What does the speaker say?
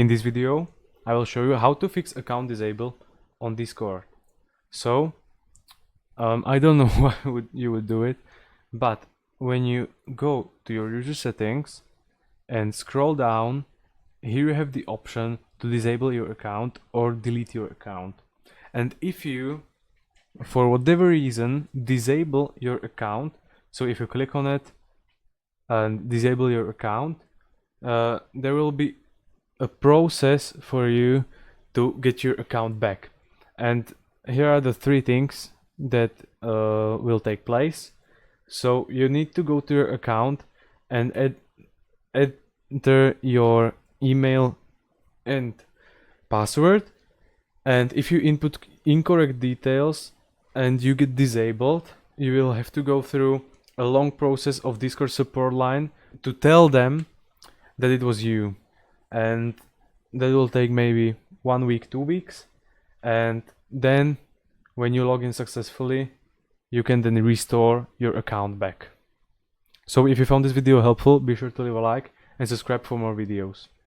In this video, I will show you how to fix account disable on Discord. So, I don't know why you would do it, but when you go to your user settings and scroll down, here you have the option to disable your account or delete your account. And if you, for whatever reason, disable your account, so if you click on it and disable your account, there will be a process for you to get your account back. And here are the three things that will take place. So you need to go to your account and enter your email and password. And if you input incorrect details and you get disabled, you will have to go through a long process of Discord support line to tell them that it was you. And that will take maybe 1 week, 2 weeks. And then when you log in successfully, you can then restore your account back. So if you found this video helpful, be sure to leave a like and subscribe for more videos.